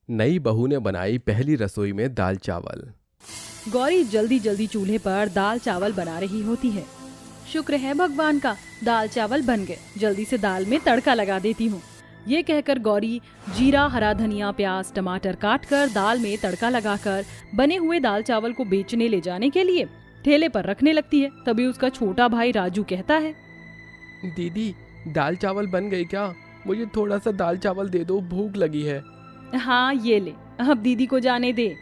नई बहू ने बनाई पहली रसोई में दाल चावल। गौरी जल्दी जल्दी चूल्हे पर दाल चावल बना रही होती है। शुक्र है भगवान का, दाल चावल बन गए, जल्दी से दाल में तड़का लगा देती हूँ। ये कहकर गौरी जीरा, हरा धनिया, प्याज, टमाटर काटकर दाल में तड़का लगाकर बने हुए दाल चावल को बेचने ले जाने के लिए ठेले पर रखने लगती है। तभी उसका छोटा भाई राजू कहता है, दीदी, दाल चावल बन गए क्या? मुझे थोड़ा सा दाल चावल दे दो, भूख लगी है। हाँ ये ले, अब दीदी को जाने दे।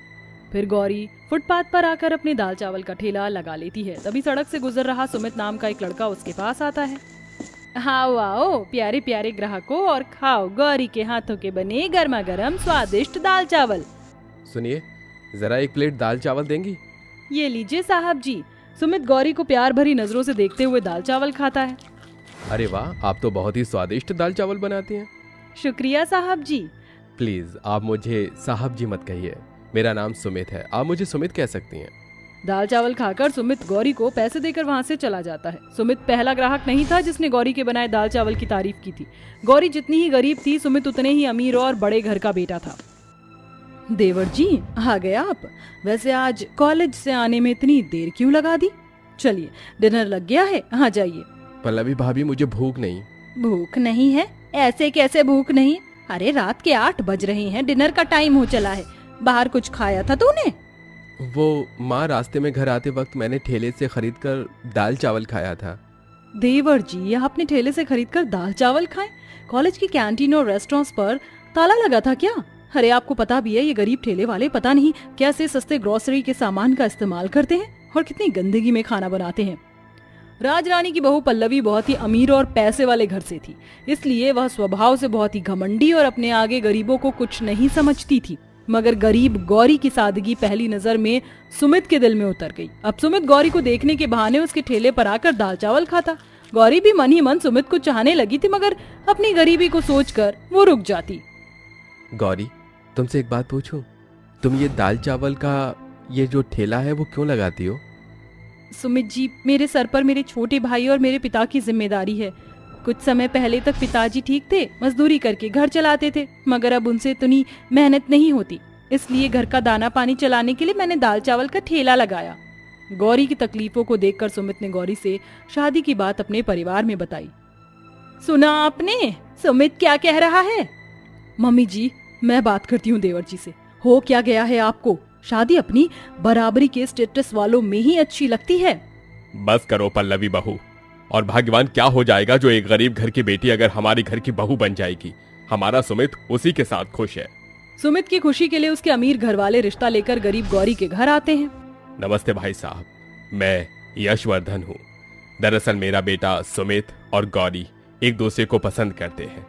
फिर गौरी फुटपाथ पर आकर अपने दाल चावल का ठेला लगा लेती है। तभी सड़क से गुजर रहा सुमित नाम का एक लड़का उसके पास आता है। आओ आओ प्यारे प्यारे ग्राहकों, और खाओ गौरी के हाथों के बने गर्मा गर्म स्वादिष्ट दाल चावल। सुनिए, जरा एक प्लेट दाल चावल देंगी? ये लीजिए साहब जी। सुमित गौरी को प्यार भरी नजरों से देखते हुए दाल चावल खाता है। अरे वाह, आप तो बहुत ही स्वादिष्ट दाल चावल बनाती हैं। शुक्रिया साहब जी। प्लीज आप मुझे साहब जी मत कहिए, मेरा नाम सुमित है, आप मुझे सुमित कह सकती हैं। दाल चावल खाकर सुमित गौरी को पैसे देकर वहाँ से चला जाता है। सुमित पहला ग्राहक नहीं था जिसने गौरी के बनाए दाल चावल की तारीफ की थी। गौरी जितनी ही गरीब थी, सुमित उतने ही अमीर और बड़े घर का बेटा था। देवर जी, आ गए आप? वैसे आज कॉलेज से आने में इतनी देर क्यों लगा दी? चलिए, डिनर लग गया है, आ जाइए। पल्लवी भाभी, मुझे भूख नहीं। भूख नहीं है? ऐसे कैसे भूख नहीं? अरे रात के 8 बज रहे हैं, डिनर का टाइम हो चला है। बाहर कुछ खाया था तूने? वो माँ, रास्ते में घर आते वक्त मैंने ठेले से खरीद कर दाल चावल खाया था। देवर जी, आपने ठेले से खरीदकर दाल चावल खाए? कॉलेज की कैंटीन और रेस्टोरेंट्स पर ताला लगा था क्या? अरे आपको पता भी है, ये गरीब ठेले वाले पता नहीं कैसे सस्ते ग्रोसरी के सामान का इस्तेमाल करते हैं और कितनी गंदगी में खाना बनाते हैं। राजरानी की बहू पल्लवी बहुत ही अमीर और पैसे वाले घर से थी, इसलिए वह स्वभाव से बहुत ही घमंडी और अपने आगे गरीबों को कुछ नहीं समझती थी। मगर गरीब गौरी की सादगी पहली नजर में सुमित के दिल में उतर गई। अब सुमित गौरी को देखने के बहाने उसके ठेले पर आकर दाल चावल खाता। गौरी भी मन ही मन सुमित को चाहने लगी थी, मगर अपनी गरीबी को सोचकर वो रुक जाती। गौरी, तुमसे एक बात पूछूं? तुम ये दाल चावल का ये जो ठेला है वो क्यों लगाती हो? सुमित जी, मेरे सर पर मेरे छोटे भाई और मेरे पिता की जिम्मेदारी है। कुछ समय पहले तक पिताजी ठीक थे, मजदूरी करके घर चलाते थे, मगर अब उनसे इतनी मेहनत नहीं होती, इसलिए घर का दाना पानी चलाने के लिए मैंने दाल चावल का ठेला लगाया। गौरी की तकलीफों को देखकर सुमित ने गौरी से शादी की बात अपने परिवार में बताई। सुना आपने? सुमित क्या कह रहा है? मम्मी जी, मैं बात करती हूँ देवर जी से। हो क्या गया है आपको? शादी अपनी बराबरी के स्टेटस वालों में ही अच्छी लगती है। बस करो पल्लवी बहू, और भाग्यवान क्या हो जाएगा जो एक गरीब घर की बेटी अगर हमारे घर की बहू बन जाएगी। हमारा सुमित उसी के साथ खुश है। सुमित की खुशी के लिए उसके अमीर घर वाले रिश्ता लेकर गरीब गौरी के घर आते हैं। नमस्ते भाई साहब, मैं यशवर्धन हूँ। दरअसल मेरा बेटा सुमित और गौरी एक दूसरे को पसंद करते हैं।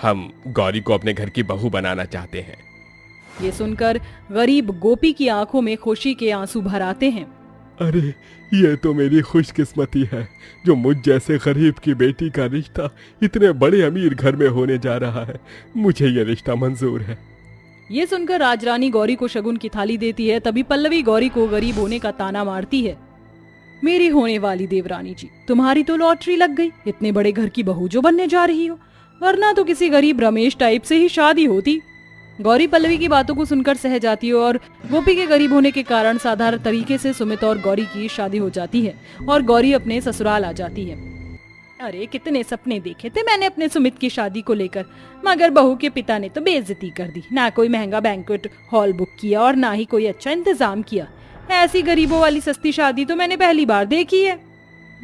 हम गौरी को अपने घर की बहू बनाना चाहते हैं। ये सुनकर गरीब गोपी की आंखों में खुशी के आंसू भर आते हैं। अरे, ये तो मेरी खुशकिस्मती है जो मुझ जैसे गरीब की बेटी का रिश्ता इतने बड़े अमीर घर में होने जा रहा है। मुझे ये रिश्ता मंजूर है। ये सुनकर राजरानी गौरी को शगुन की थाली देती है। तभी पल्लवी गौरी को गरीब होने का ताना मारती है। मेरी होने वाली देवरानी जी, तुम्हारी तो लॉटरी लग गई, इतने बड़े घर की बहू जो बनने जा रही हो, वरना तो किसी गरीब रमेश टाइप से ही शादी होती। गौरी पल्लवी की बातों को सुनकर सह जाती है और गोपी के गरीब होने के कारण साधारण तरीके से सुमित और गौरी की शादी हो जाती है और गौरी अपने ससुराल आ जाती है। अरे कितने सपने देखे थे मैंने अपने सुमित की शादी को लेकर, मगर बहू के पिता ने तो बेइज्जती कर दी। ना कोई महंगा बैंक्वेट हॉल बुक किया और ना ही कोई अच्छा इंतजाम किया। ऐसी गरीबों वाली सस्ती शादी तो मैंने पहली बार देखी है।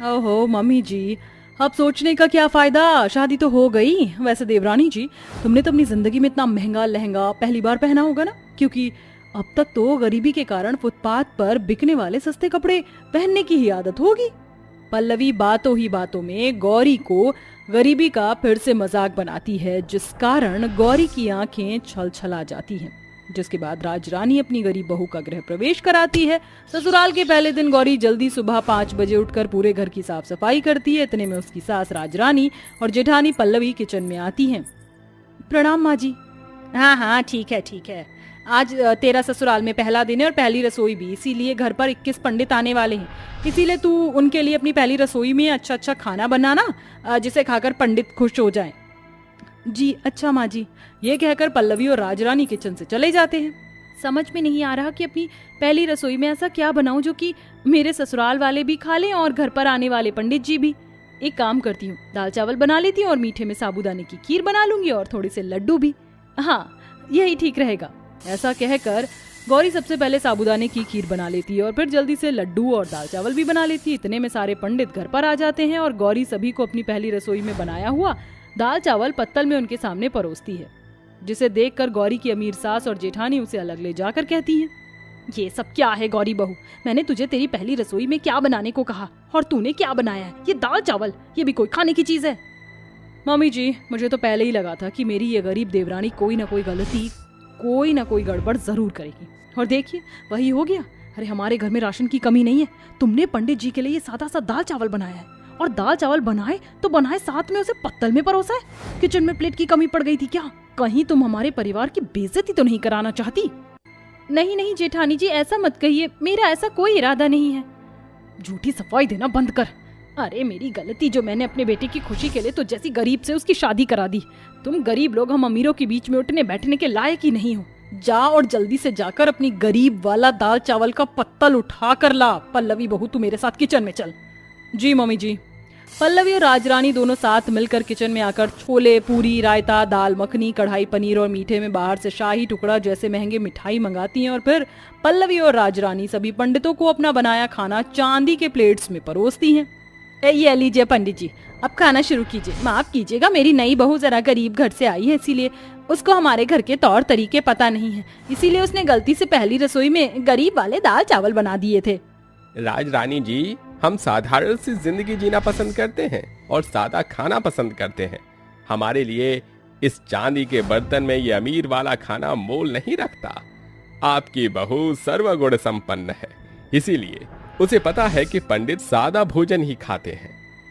ओहो मम्मी जी, अब सोचने का क्या फायदा, शादी तो हो गई। वैसे देवरानी जी, तुमने तो अपनी जिंदगी में इतना महंगा लहंगा पहली बार पहना होगा ना, क्योंकि अब तक तो गरीबी के कारण फुटपाथ पर बिकने वाले सस्ते कपड़े पहनने की ही आदत होगी। पल्लवी बातों ही बातों में गौरी को गरीबी का फिर से मजाक बनाती है, जिस कारण गौरी की आंखें छल छला जाती हैं। जिसके बाद राजरानी अपनी गरीब बहू का गृह प्रवेश कराती है। ससुराल के पहले दिन गौरी जल्दी सुबह 5 बजे उठकर पूरे घर की साफ सफाई करती है। इतने में उसकी सास राजरानी और जेठानी पल्लवी किचन में आती हैं। प्रणाम माँ जी। हाँ हाँ, ठीक है ठीक है। आज तेरा ससुराल में पहला दिन है और पहली रसोई भी, इसीलिए घर पर 21 पंडित आने वाले हैं। इसीलिए तू उनके लिए अपनी पहली रसोई में अच्छा अच्छा खाना बनाना, जिसे खाकर पंडित खुश हो जाएं। जी अच्छा माँ जी। ये कहकर पल्लवी और राजरानी किचन से चले जाते हैं। समझ में नहीं आ रहा कि अपनी पहली रसोई में ऐसा क्या बनाऊं जो कि मेरे ससुराल वाले भी खा लें और घर पर आने वाले पंडित जी भी। एक काम करती हूँ, दाल चावल बना लेती हूँ और मीठे में साबूदाने की खीर बना लूंगी और थोड़े से लड्डू भी। हाँ, यही ठीक रहेगा। ऐसा कहकर गौरी सबसे पहले साबूदाने की खीर बना लेती है और फिर जल्दी से लड्डू और दाल चावल भी बना लेती है। इतने में सारे पंडित घर पर आ जाते हैं और गौरी सभी को अपनी पहली रसोई में बनाया हुआ दाल चावल पत्तल में उनके सामने परोसती है, जिसे देखकर गौरी की अमीर सास और जेठानी उसे अलग ले जाकर कहती हैं, ये सब क्या है गौरी बहू? मैंने तुझे तेरी पहली रसोई में क्या बनाने को कहा और तूने क्या बनाया है? ये दाल चावल, ये भी कोई खाने की चीज है? मम्मी जी, मुझे तो पहले ही लगा था कि मेरी ये गरीब देवरानी कोई ना कोई गलती, कोई ना कोई गड़बड़ जरूर करेगी। और देखिए, वही हो गया। अरे हमारे घर में राशन की कमी नहीं है, तुमने पंडित जी के लिए ये सादा सा दाल चावल बनाया है, और दाल चावल बनाए तो बनाए साथ में उसे पत्तल में परोसा है। किचन में प्लेट की कमी पड़ गई थी क्या? कहीं तुम हमारे परिवार की बेइज्जती तो नहीं कराना चाहती? नहीं नहीं जेठानी जी, ऐसा मत कहिए, मेरा ऐसा कोई इरादा नहीं है। झूठी सफाई देना बंद कर। अरे मेरी गलती जो मैंने अपने बेटे की खुशी के लिए तो जैसी गरीब से उसकी शादी करा दी। तुम गरीब लोग हम अमीरों के बीच में उठने बैठने के लायक ही नहीं हो। जा और जल्दी से जाकर अपनी गरीब वाला दाल चावल का पत्तल उठा कर ला। पल्लवी बहू, तू मेरे साथ किचन में चल। जी मम्मी जी। पल्लवी और राजरानी दोनों साथ मिलकर किचन में आकर छोले, पूरी, रायता, दाल मखनी, कढ़ाई पनीर और मीठे में बाहर से शाही टुकड़ा जैसे महंगे मिठाई मंगाती हैं और फिर पल्लवी और राजरानी सभी पंडितों को अपना बनाया खाना चांदी के प्लेट्स में परोसती हैं। ये लीजिए पंडित जी, अब खाना शुरू कीजिए। माफ कीजिएगा, मेरी नई बहू जरा गरीब घर से आई है, इसीलिए उसको हमारे घर के तौर तरीके पता नहीं है, इसीलिए उसने गलती से पहली रसोई में गरीब वाले दाल चावल बना दिए थे। राजरानी जी, हम साधारण सी जिंदगी जीना पसंद करते हैं और सादा खाना पसंद करते हैं। हमारे लिए इस चांदी के बर्तन में ये अमीर वाला खाना मोल नहीं रखता। आपकी बहू सर्वगुण संपन्न है, इसीलिए उसे पता है कि पंडित सादा भोजन ही खाते हैं,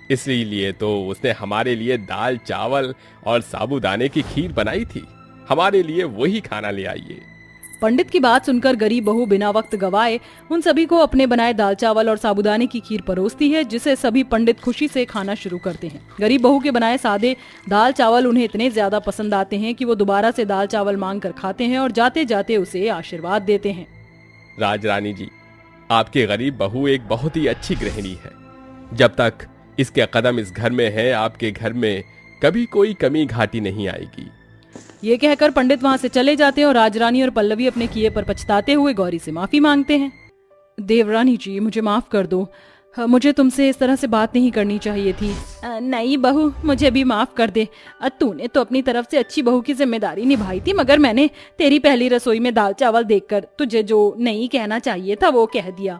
इसलिए तो उसने हमारे लिए दाल चावल और साबूदाने की खीर बनाई थी। हमारे लिए वही खाना ले आइए। पंडित की बात सुनकर गरीब बहू बिना वक्त गवाए उन सभी को अपने बनाए दाल चावल और साबूदाने की खीर परोसती है, जिसे सभी पंडित खुशी से खाना शुरू करते हैं। गरीब बहू के बनाए सादे दाल चावल उन्हें इतने ज्यादा पसंद आते हैं कि वो दोबारा से दाल चावल मांग कर खाते हैं और जाते जाते उसे आशीर्वाद देते हैं। राजरानी जी, आपकी गरीब बहू एक बहुत ही अच्छी गृहिणी है। जब तक इसके कदम इस घर में है, आपके घर में कभी कोई कमी घाटी नहीं आएगी। ये कहकर पंडित वहां से चले जाते हैं और राजरानी और पल्लवी अपने किए पर पछताते हुए गौरी से माफी मांगते हैं। देवरानी जी, मुझे माफ कर दो, मुझे तुमसे इस तरह से बात नहीं करनी चाहिए थी। नहीं बहू, मुझे भी माफ कर दे। तूने तो अपनी तरफ से अच्छी बहू की जिम्मेदारी निभाई थी, मगर मैंने तेरी पहली रसोई में दाल चावल देखकर तुझे जो नहीं कहना चाहिए था वो कह दिया।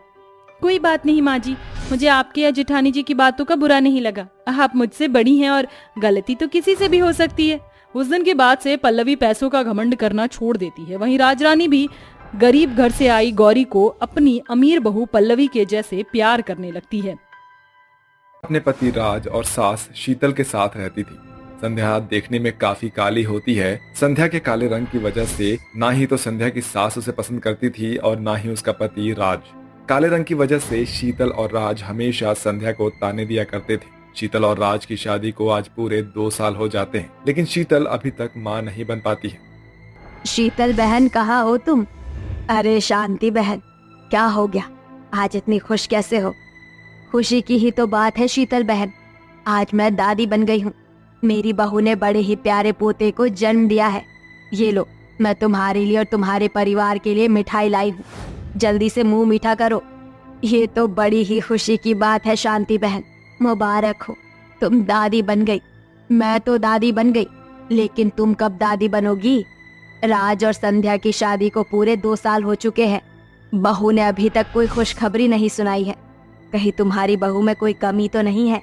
कोई बात नहीं माँ जी, मुझे आपके या जेठानी जी की बातों का बुरा नहीं लगा। आप मुझसे बड़ी हैं और गलती तो किसी से भी हो सकती है। उस दिन के बाद से पल्लवी पैसों का घमंड करना छोड़ देती है। वहीं राजरानी भी गरीब घर से आई गौरी को अपनी अमीर बहू पल्लवी के जैसे प्यार करने लगती है। अपने पति राज और सास शीतल के साथ रहती थी। संध्या देखने में काफी काली होती है। संध्या के काले रंग की वजह से ना ही तो संध्या की सास उसे पसंद करती थी और ना ही उसका पति राज। काले रंग की वजह से शीतल और राज हमेशा संध्या को ताने दिया करते थे। शीतल और राज की शादी को आज पूरे 2 साल हो जाते हैं, लेकिन शीतल अभी तक मां नहीं बन पाती है। शीतल बहन, कहाँ हो तुम? अरे शांति बहन, क्या हो गया? आज इतनी खुश कैसे हो? खुशी की ही तो बात है शीतल बहन, आज मैं दादी बन गई हूँ। मेरी बहू ने बड़े ही प्यारे पोते को जन्म दिया है। ये लो, मैं तुम्हारे लिए और तुम्हारे परिवार के लिए मिठाई लाई हूँ, जल्दी से मुंह मीठा करो। ये तो बड़ी ही खुशी की बात है शांति बहन, मुबारक हो, तुम दादी बन गई। मैं तो दादी बन गई, लेकिन तुम कब दादी बनोगी? राज और संध्या की शादी को पूरे 2 साल हो चुके हैं, बहू ने अभी तक कोई खुशखबरी नहीं सुनाई है। कहीं तुम्हारी बहू में कोई कमी तो नहीं है?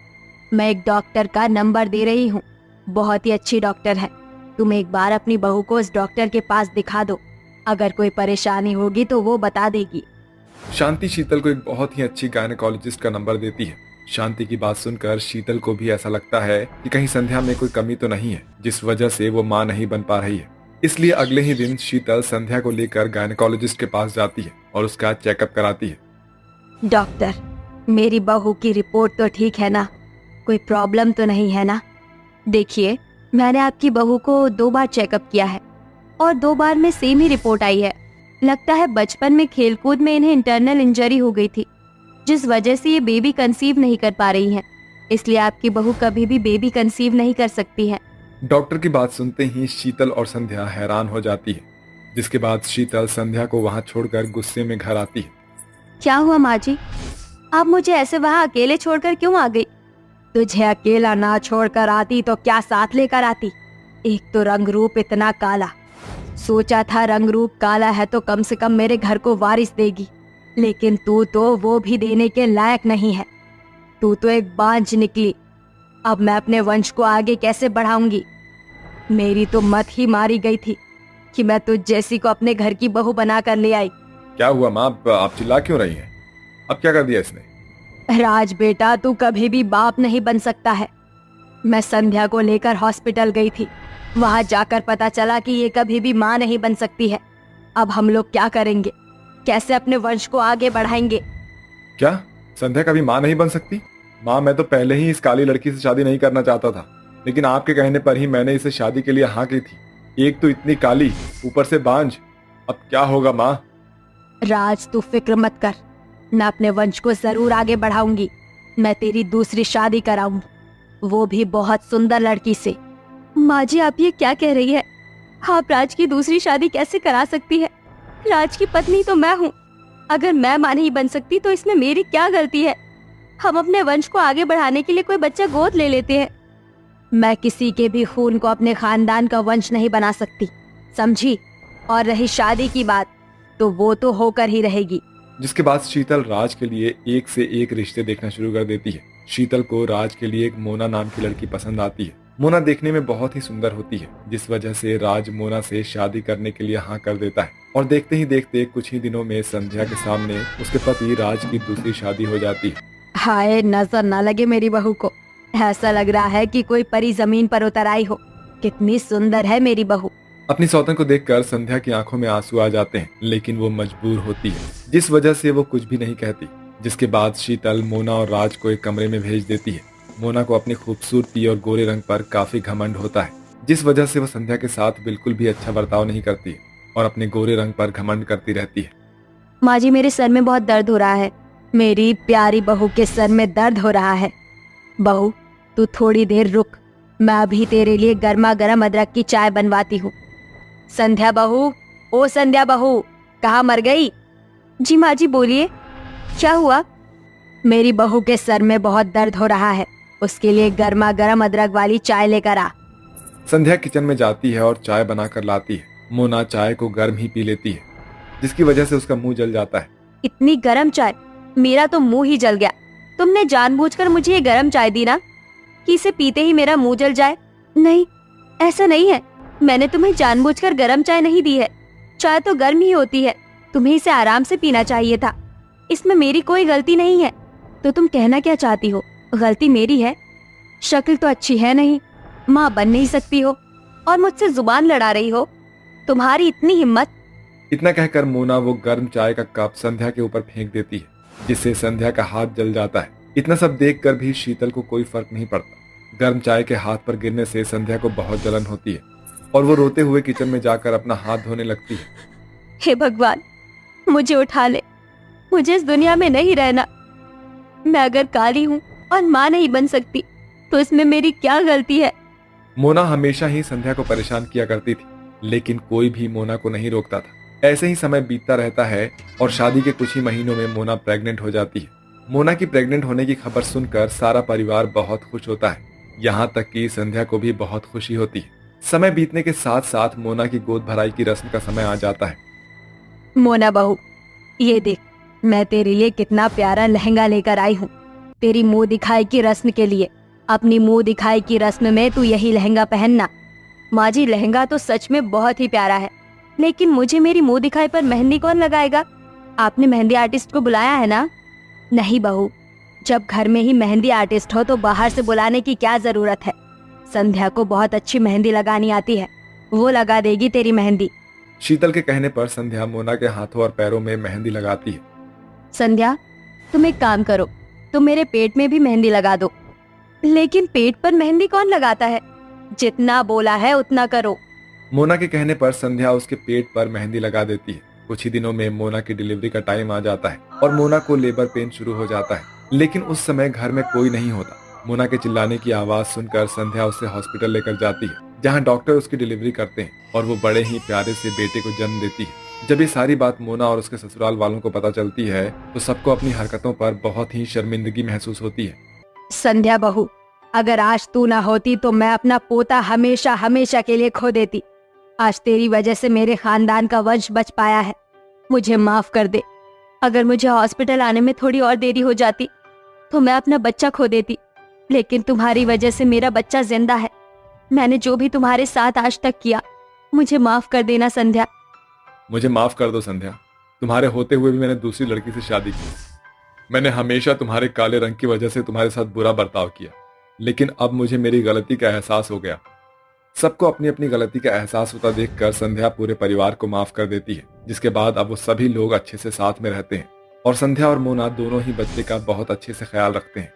मैं एक डॉक्टर का नंबर दे रही हूँ, बहुत ही अच्छी डॉक्टर है। तुम एक बार अपनी बहू को उस डॉक्टर के पास दिखा दो, अगर कोई परेशानी होगी तो वो बता देगी। शांति शीतल को एक बहुत ही अच्छी गायनेकोलॉजिस्ट का नंबर देती है। शांति की बात सुनकर शीतल को भी ऐसा लगता है कि कहीं संध्या में कोई कमी तो नहीं है, जिस वजह से वो मां नहीं बन पा रही है। इसलिए अगले ही दिन शीतल संध्या को लेकर गायनेकोलॉजिस्ट के पास जाती है और उसका चेकअप कराती है। डॉक्टर, मेरी बहू की रिपोर्ट तो ठीक है ना? कोई प्रॉब्लम तो नहीं है ना? देखिए, मैंने आपकी बहू को 2 बार चेकअप किया है और 2 बार में सेम ही रिपोर्ट आई है। लगता है बचपन में खेलकूद में इन्हें इंटरनल इंजरी हो गई थी, जिस वजह से ये बेबी कंसीव नहीं कर पा रही हैं। इसलिए आपकी बहू कभी भी बेबी कंसीव नहीं कर सकती है। डॉक्टर की बात सुनते ही शीतल और संध्या हैरान हो जाती है, जिसके बाद शीतल संध्या को वहां छोड़कर गुस्से में घर आती है। क्या हुआ माँ जी, आप मुझे ऐसे वहाँ अकेले छोड़कर क्यों आ गई? तुझे अकेला ना छोड़कर आती तो क्या साथ लेकर आती? एक तो रंग रूप इतना काला, सोचा था रंग रूप काला है तो कम से कम मेरे घर को वारिस देगी, लेकिन तू तो वो भी देने के लायक नहीं है। तू तो एक बांझ निकली। अब मैं अपने वंश को आगे कैसे बढ़ाऊंगी? मेरी तो मत ही मारी गई थी कि मैं तुझ जैसी को अपने घर की बहू बनाकर ले आई। क्या हुआ माँ, आप चिल्ला क्यों रही हैं? अब क्या कर दिया इसने? राज बेटा, तू कभी भी बाप नहीं बन सकता है। मैं संध्या को लेकर हॉस्पिटल गई थी, वहां जाकर पता चला कि ये कभी भी माँ नहीं बन सकती है। अब हम लोग क्या करेंगे? कैसे अपने वंश को आगे बढ़ाएंगे? क्या संध्या कभी माँ नहीं बन सकती? माँ, मैं तो पहले ही इस काली लड़की से शादी नहीं करना चाहता था, लेकिन आपके कहने पर ही मैंने इसे शादी के लिए हाँ की थी। एक तो इतनी काली, ऊपर से बांझ। अब क्या होगा माँ? राज, तू फिक्र मत कर, मैं अपने वंश को जरूर आगे बढ़ाऊंगी। मैं तेरी दूसरी शादी कराऊंगी, वो भी बहुत सुंदर लड़की से। माँ जी, आप ये क्या कह रही है? आप राज की दूसरी शादी कैसे करा सकती है? राज की पत्नी तो मैं हूँ। अगर मैं माँ नहीं बन सकती तो इसमें मेरी क्या गलती है? हम अपने वंश को आगे बढ़ाने के लिए कोई बच्चा गोद ले लेते हैं। मैं किसी के भी खून को अपने खानदान का वंश नहीं बना सकती, समझी? और रही शादी की बात, तो वो तो होकर ही रहेगी। जिसके बाद शीतल राज के लिए एक से एक रिश्ते देखना शुरू कर देती है। शीतल को राज के लिए एक मोना नाम की लड़की पसंद आती है। मोना देखने में बहुत ही सुंदर होती है, जिस वजह से राज मोना से शादी करने के लिए हाँ कर देता है। और देखते ही देखते कुछ ही दिनों में संध्या के सामने उसके पति राज की दूसरी शादी हो जाती है। हाय, नजर ना लगे मेरी बहू को। ऐसा लग रहा है कि कोई परी जमीन पर उतर आई हो। कितनी सुंदर है मेरी बहू। अपनी सौतन को देखकर संध्या की आंखों में आंसू आ जाते हैं, लेकिन वो मजबूर होती है, जिस वजह से वो कुछ भी नहीं कहती। जिसके बाद शीतल मोना और राज को एक कमरे में भेज देती है। मोना को अपनी खूबसूरती और गोरे रंग पर काफी घमंड होता है, जिस वजह से वो संध्या के साथ बिल्कुल भी अच्छा बर्ताव नहीं करती है और अपने गोरे रंग पर घमंड करती रहती है। माँ जी, मेरे सर में बहुत दर्द हो रहा है। मेरी प्यारी बहू के सर में दर्द हो रहा है। बहू, तू थोड़ी देर रुक, मैं अभी तेरे लिए गर्मा गर्म अदरक की चाय बनवाती हूँ। संध्या बहू, ओ संध्या बहू, कहाँ मर गई? जी माँ जी, बोलिए, क्या हुआ? मेरी बहू के सर में बहुत दर्द हो रहा है, उसके लिए गर्मा गर्म अदरक वाली चाय लेकर आ। संध्या किचन में जाती है और चाय बनाकर लाती है। मोना चाय को गर्म ही पी लेती है, जिसकी वजह से उसका मुंह जल जाता है। इतनी गर्म चाय, मेरा तो मुंह ही जल गया। तुमने जानबूझकर मुझे ये गर्म चाय दी ना, कि इसे पीते ही मेरा मुंह जल जाए? नहीं, ऐसा नहीं है। मैंने तुम्हें जानबूझकर गर्म चाय नहीं दी है। चाय तो गर्म ही होती है, तुम्हें इसे आराम से पीना चाहिए था। इसमें मेरी कोई गलती नहीं है। तो तुम कहना क्या चाहती हो? गलती मेरी है? शक्ल तो अच्छी है नहीं, माँ बन नहीं सकती हो और मुझसे जुबान लड़ा रही हो। तुम्हारी इतनी हिम्मत। इतना कहकर मोना वो गर्म चाय का कप संध्या के ऊपर फेंक देती है, जिससे संध्या का हाथ जल जाता है। इतना सब देखकर भी शीतल को कोई फर्क नहीं पड़ता। गर्म चाय के हाथ पर गिरने से संध्या को बहुत जलन होती है और वो रोते हुए किचन में जाकर अपना हाथ धोने लगती है। हे भगवान, मुझे उठा ले, मुझे इस दुनिया में नहीं रहना। मैं अगर काली हूँ और माँ नहीं बन सकती तो इसमें मेरी क्या गलती है? मोना हमेशा ही संध्या को परेशान किया करती थी, लेकिन कोई भी मोना को नहीं रोकता था। ऐसे ही समय बीतता रहता है और शादी के कुछ ही महीनों में मोना प्रेग्नेंट हो जाती है। मोना की प्रेग्नेंट होने की खबर सुनकर सारा परिवार बहुत खुश होता है, यहाँ तक कि संध्या को भी बहुत खुशी होती है। समय बीतने के साथ साथ मोना की गोद भराई की रस्म का समय आ जाता है। मोना बहू, ये देख, मैं तेरे लिए कितना प्यारा लहंगा लेकर आई हूँ, तेरी मुंह दिखाई की रस्म के लिए। अपनी मुंह दिखाई की रस्म में तू यही लहंगा पहनना। माँ जी, लहंगा तो सच में बहुत ही प्यारा है, लेकिन मुझे मेरी मुंह दिखाई पर मेहंदी कौन लगाएगा? आपने मेहंदी आर्टिस्ट को बुलाया है ना? नहीं बहू, जब घर में ही मेहंदी आर्टिस्ट हो तो बाहर से बुलाने की क्या जरूरत है? संध्या को बहुत अच्छी मेहंदी लगानी आती है, वो लगा देगी तेरी मेहंदी। शीतल के कहने पर संध्या मोना के हाथों और पैरों में मेहंदी लगाती है। संध्या, तुम एक काम करो, तुम मेरे पेट में भी मेहंदी लगा दो। लेकिन पेट पर मेहंदी कौन लगाता है? जितना बोला है उतना करो। मोना के कहने पर संध्या उसके पेट पर मेहंदी लगा देती है। कुछ ही दिनों में मोना की डिलीवरी का टाइम आ जाता है और मोना को लेबर पेन शुरू हो जाता है, लेकिन उस समय घर में कोई नहीं होता। मोना के चिल्लाने की आवाज सुनकर संध्या उसे हॉस्पिटल लेकर जाती है, जहां डॉक्टर उसकी डिलीवरी करते हैं और वो बड़े ही प्यारे से बेटे को जन्म देती है। जब ये सारी बात मोना और उसके ससुराल वालों को पता चलती है तो सबको अपनी हरकतों पर बहुत ही शर्मिंदगी महसूस होती है। संध्या बहू, अगर आज तू ना होती तो मैं अपना पोता हमेशा हमेशा के लिए खो देती। आज तेरी वजह से मेरे खानदान का वंश बच पाया है। मुझे माफ कर दे। अगर मुझे हॉस्पिटल आने में थोड़ी और देरी हो जाती तो मैं अपना बच्चा खो देती, लेकिन तुम्हारी वजह से मेरा बच्चा जिंदा है। मैंने जो भी तुम्हारे साथ आज तक किया, मुझे माफ कर देना संध्या। मुझे माफ कर दो संध्या, तुम्हारे होते हुए भी मैंने दूसरी लड़की से शादी की। मैंने हमेशा तुम्हारे काले रंग की वजह से तुम्हारे साथ बुरा बर्ताव किया, लेकिन अब मुझे मेरी गलती का एहसास हो गया। सबको अपनी अपनी गलती का एहसास होता देखकर संध्या पूरे परिवार को माफ कर देती है, जिसके बाद अब वो सभी लोग अच्छे से साथ में रहते हैं और संध्या और मोना दोनों ही बच्चे का बहुत अच्छे से ख्याल रखते हैं।